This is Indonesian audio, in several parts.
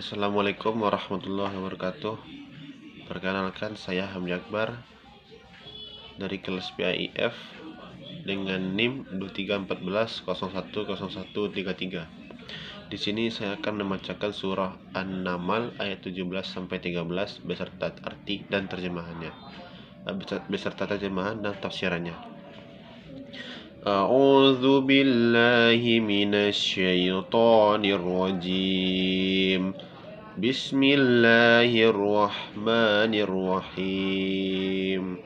Assalamualaikum warahmatullahi wabarakatuh. Perkenalkan, saya Hamdi Akbar dari kelas PAIF dengan NIM 2314010133. Di sini saya akan membacakan surah An-Naml ayat 17 sampai 13 beserta arti dan terjemahannya. Beserta terjemahan dan tafsirannya. A'udzu billahi minasyaitonir rajim. Bismillahirrahmanirrahim.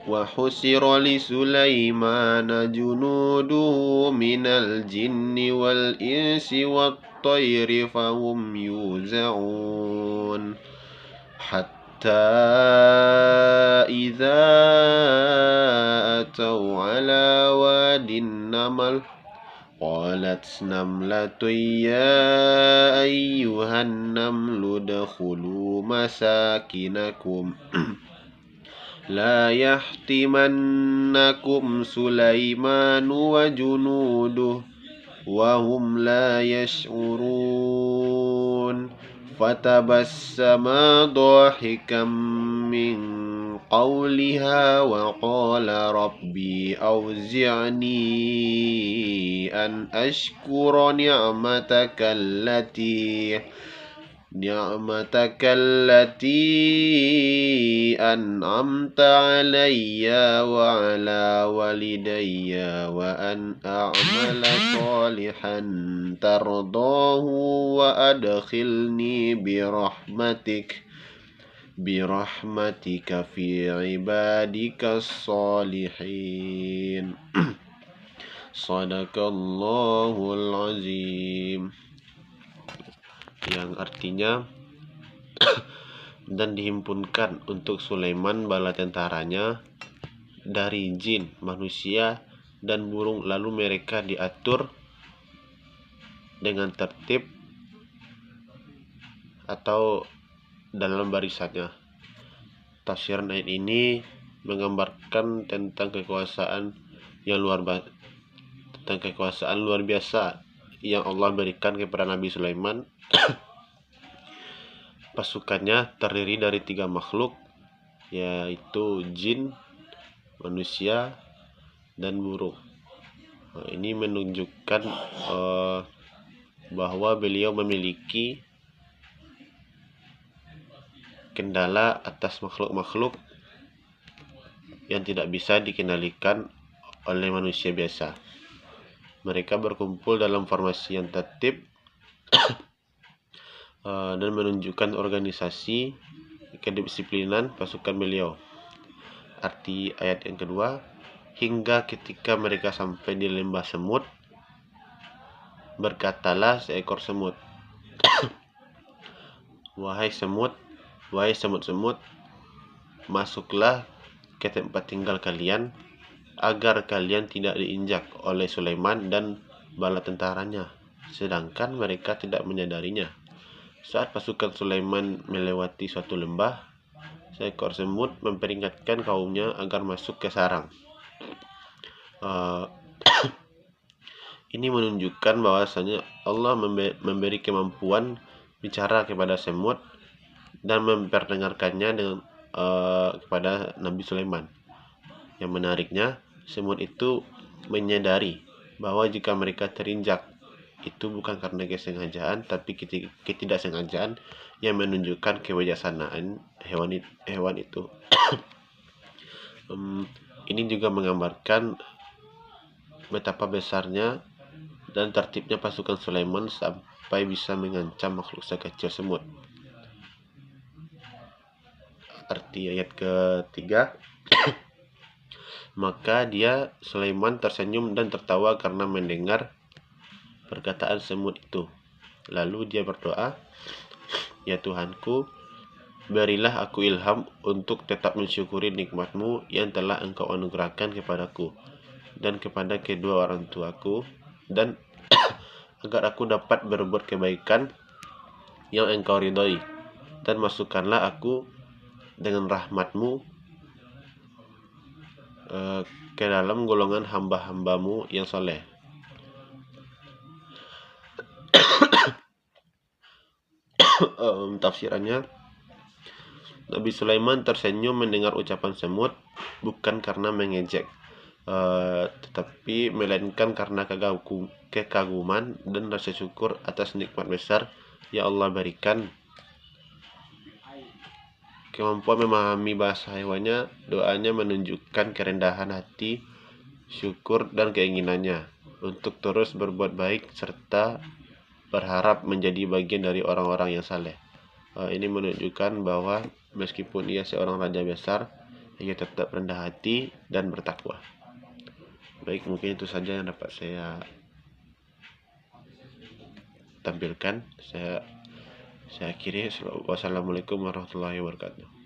وحشر لسليمان جنوده من الجن والإنس والطير فهم يوزعون حتى إذا أتوا على واد النمل قالت نملة يا أيها النمل ادخلوا مساكنكم لا يحطمنكم سليمان وجنوده وهم لا يشعرون فتبسم ضاحكا من قولها وقال ربي أوزعني أن أشكر نعمتك التي أنعمت علي وعلى والدي وأن أعمل صالحا ترضاه وأدخلني برحمتك في عبادك الصالحين. Shadaqallahul azim. Yang artinya dan dihimpunkan untuk Sulaiman bala tentaranya dari jin, manusia, dan burung, lalu mereka diatur dengan tertib atau dalam barisannya. Tafsiran ayat ini menggambarkan tentang kekuasaan luar biasa yang Allah berikan kepada Nabi Sulaiman. Pasukannya terdiri dari 3 makhluk, yaitu jin, manusia, dan burung. Ini menunjukkan bahwa beliau memiliki kendala atas makhluk-makhluk yang tidak bisa dikendalikan oleh manusia biasa. Mereka berkumpul dalam formasi yang tertib dan menunjukkan organisasi kedisiplinan pasukan beliau. Arti ayat yang kedua, hingga ketika mereka sampai di lembah semut, berkatalah seekor semut, wahai semut-semut, masuklah ke tempat tinggal kalian, agar kalian tidak diinjak oleh Sulaiman dan bala tentaranya, sedangkan mereka tidak menyadarinya. Saat pasukan Sulaiman melewati suatu lembah, seekor semut memperingatkan kaumnya agar masuk ke sarang. Ini menunjukkan bahwasanya Allah memberi kemampuan bicara kepada semut dan memperdengarkannya kepada Nabi Sulaiman. Yang menariknya, semut itu menyadari bahwa jika mereka terinjak, itu bukan karena kesengajaan, tapi ketidaksengajaan yang menunjukkan kebijaksanaan hewan itu. Ini juga menggambarkan betapa besarnya dan tertibnya pasukan Sulaiman sampai bisa mengancam makhluk sekecil semut. Arti ayat ketiga, maka dia Sulaiman tersenyum dan tertawa karena mendengar perkataan semut itu. Lalu dia berdoa, ya Tuhanku, berilah aku ilham untuk tetap mensyukuri nikmat-Mu yang telah Engkau anugerahkan kepadaku dan kepada kedua orang tuaku, dan agar aku dapat berbuat kebaikan yang Engkau ridhoi, dan masukkanlah aku dengan rahmat-Mu ke dalam golongan hamba-hamba-Mu yang soleh. Tafsirannya, Nabi Sulaiman tersenyum mendengar ucapan semut, bukan karena mengejek, tetapi melainkan karena kekaguman dan rasa syukur atas nikmat besar yang Allah berikan. Kemampuan memahami bahasa hewannya, doanya menunjukkan kerendahan hati, syukur, dan keinginannya untuk terus berbuat baik serta berharap menjadi bagian dari orang-orang yang saleh. Ini menunjukkan bahwa meskipun ia seorang raja besar, ia tetap rendah hati dan bertakwa. Baik, mungkin itu saja yang dapat saya tampilkan. Saya akhiri. Wassalamualaikum warahmatullahi wabarakatuh.